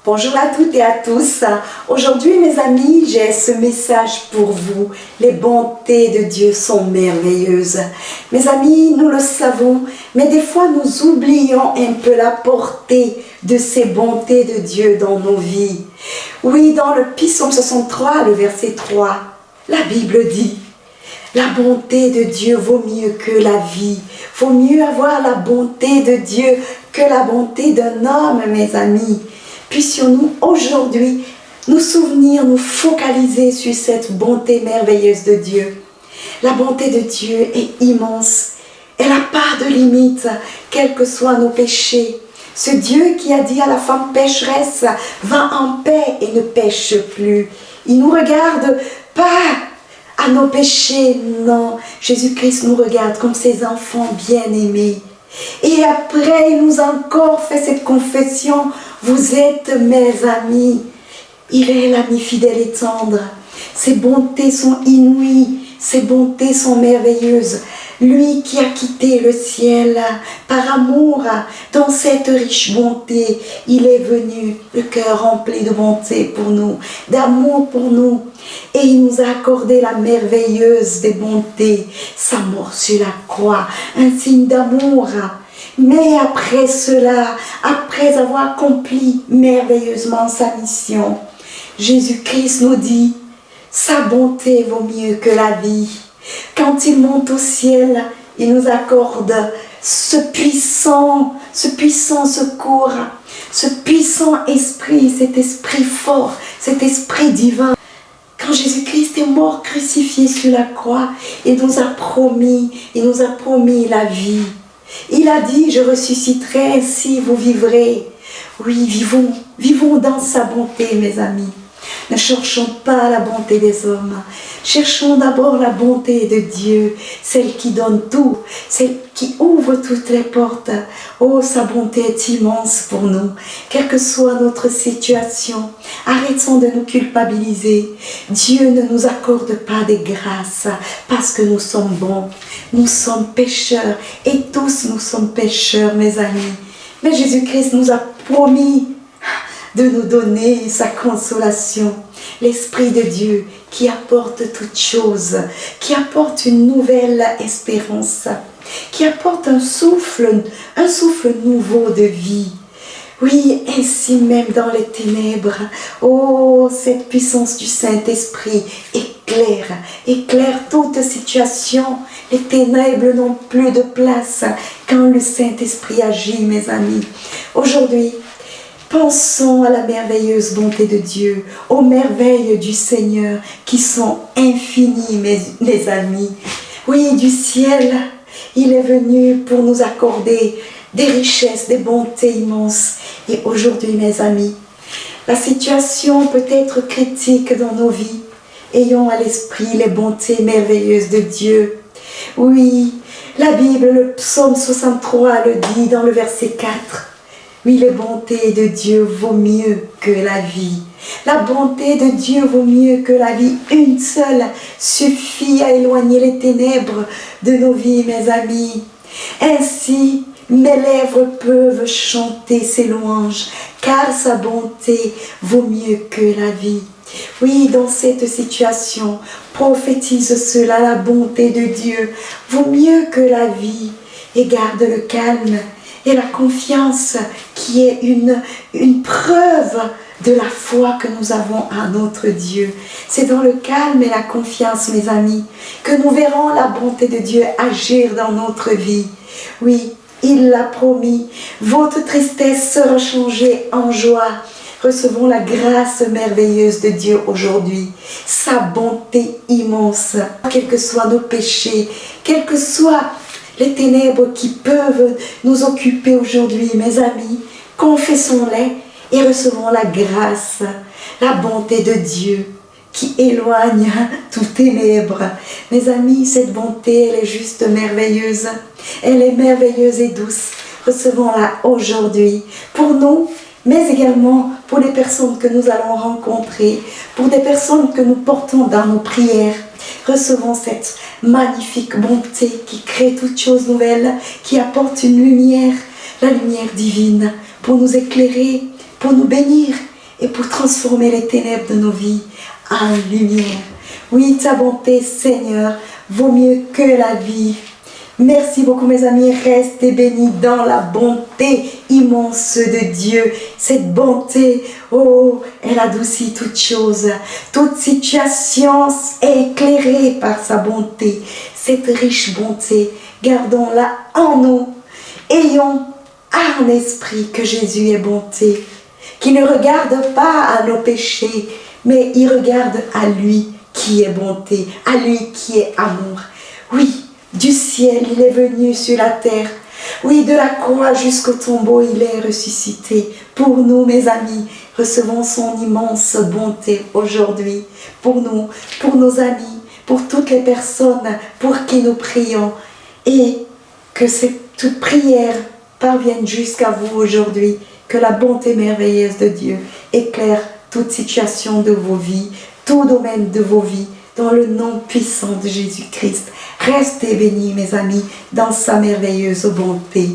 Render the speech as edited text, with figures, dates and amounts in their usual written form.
Bonjour à toutes et à tous. Aujourd'hui, mes amis, j'ai ce message pour vous. Les bontés de Dieu sont merveilleuses. Mes amis, nous le savons, mais des fois nous oublions un peu la portée de ces bontés de Dieu dans nos vies. Oui, dans le Psaume 63, le verset 3, la Bible dit: la bonté de Dieu vaut mieux que la vie. Vaut mieux avoir la bonté de Dieu que la bonté d'un homme, mes amis. Puissions-nous aujourd'hui nous souvenir, nous focaliser sur cette bonté merveilleuse de Dieu. La bonté de Dieu est immense. Elle n'a pas de limite, quels que soient nos péchés. Ce Dieu qui a dit à la femme pécheresse: va en paix et ne pêche plus. Il ne nous regarde pas à nos péchés, non. Jésus-Christ nous regarde comme ses enfants bien-aimés. Et après, il nous a encore fait cette confession: vous êtes mes amis. Il est l'ami fidèle et tendre. Ses bontés sont inouïes, ses bontés sont merveilleuses. Lui qui a quitté le ciel par amour, dans cette riche bonté, il est venu, le cœur rempli de bonté pour nous, d'amour pour nous. Et il nous a accordé la merveilleuse des bontés, sa mort sur la croix, un signe d'amour. Mais après cela, après avoir accompli merveilleusement sa mission, Jésus-Christ nous dit: sa bonté vaut mieux que la vie. Quand il monte au ciel, il nous accorde ce puissant secours, ce puissant esprit, cet esprit fort, cet esprit divin. Quand Jésus-Christ est mort crucifié sur la croix, il nous a promis la vie. Il a dit: je ressusciterai, ainsi vous vivrez. Oui, vivons dans sa bonté, mes amis. Ne cherchons pas la bonté des hommes. Cherchons d'abord la bonté de Dieu, celle qui donne tout, celle qui ouvre toutes les portes. Oh, sa bonté est immense pour nous, quelle que soit notre situation. Arrêtons de nous culpabiliser. Dieu ne nous accorde pas des grâces parce que nous sommes bons. Nous sommes pécheurs et tous nous sommes pécheurs, mes amis. Mais Jésus-Christ nous a promis de nous donner sa consolation. L'Esprit de Dieu qui apporte toutes choses, qui apporte une nouvelle espérance, qui apporte un souffle nouveau de vie. Oui, ainsi même dans les ténèbres, oh, cette puissance du Saint-Esprit éclaire toute situation. Les ténèbres n'ont plus de place quand le Saint-Esprit agit, mes amis. Aujourd'hui, pensons à la merveilleuse bonté de Dieu, aux merveilles du Seigneur qui sont infinies, mes amis. Oui, du ciel, il est venu pour nous accorder des richesses, des bontés immenses. Et aujourd'hui, mes amis, la situation peut être critique dans nos vies. Ayons à l'esprit les bontés merveilleuses de Dieu. Oui, la Bible, le psaume 63 le dit dans le verset 4. Oui, les bontés de Dieu vaut mieux que la vie. La bonté de Dieu vaut mieux que la vie. Une seule suffit à éloigner les ténèbres de nos vies, mes amis. Ainsi, mes lèvres peuvent chanter ses louanges, car sa bonté vaut mieux que la vie. Oui, dans cette situation, prophétise cela: la bonté de Dieu vaut mieux que la vie. Et garde le calme et la confiance qui est une preuve de la foi que nous avons à notre Dieu. C'est dans le calme et la confiance, mes amis, que nous verrons la bonté de Dieu agir dans notre vie. Oui, il l'a promis. Votre tristesse sera changée en joie. Recevons la grâce merveilleuse de Dieu aujourd'hui, sa bonté immense, quels que soient nos péchés, quels que soient les ténèbres qui peuvent nous occuper aujourd'hui, mes amis, confessons-les et recevons la grâce, la bonté de Dieu qui éloigne tout ténèbre. Mes amis, cette bonté, elle est juste merveilleuse. Elle est merveilleuse et douce. Recevons-la aujourd'hui pour nous, mais également pour les personnes que nous allons rencontrer, pour des personnes que nous portons dans nos prières. Recevons cette magnifique bonté qui crée toutes choses nouvelles, qui apporte une lumière, la lumière divine, pour nous éclairer, pour nous bénir et pour transformer les ténèbres de nos vies en lumière. Oui, ta bonté, Seigneur, vaut mieux que la vie. Merci beaucoup mes amis, restez bénis dans la bonté immense de Dieu. Cette bonté, oh, elle adoucit toutes choses. Toute situation est éclairée par sa bonté. Cette riche bonté, gardons-la en nous. Ayons en esprit que Jésus est bonté, qui ne regarde pas à nos péchés, mais il regarde à lui qui est bonté, à lui qui est amour. Oui, du ciel, il est venu sur la terre. Oui, de la croix jusqu'au tombeau, il est ressuscité. Pour nous, mes amis, recevons son immense bonté aujourd'hui. Pour nous, pour nos amis, pour toutes les personnes pour qui nous prions. Et que toute prière parvienne jusqu'à vous aujourd'hui. Que la bonté merveilleuse de Dieu éclaire toute situation de vos vies, tout domaine de vos vies, dans le nom puissant de Jésus-Christ. Restez bénis, mes amis, dans sa merveilleuse bonté.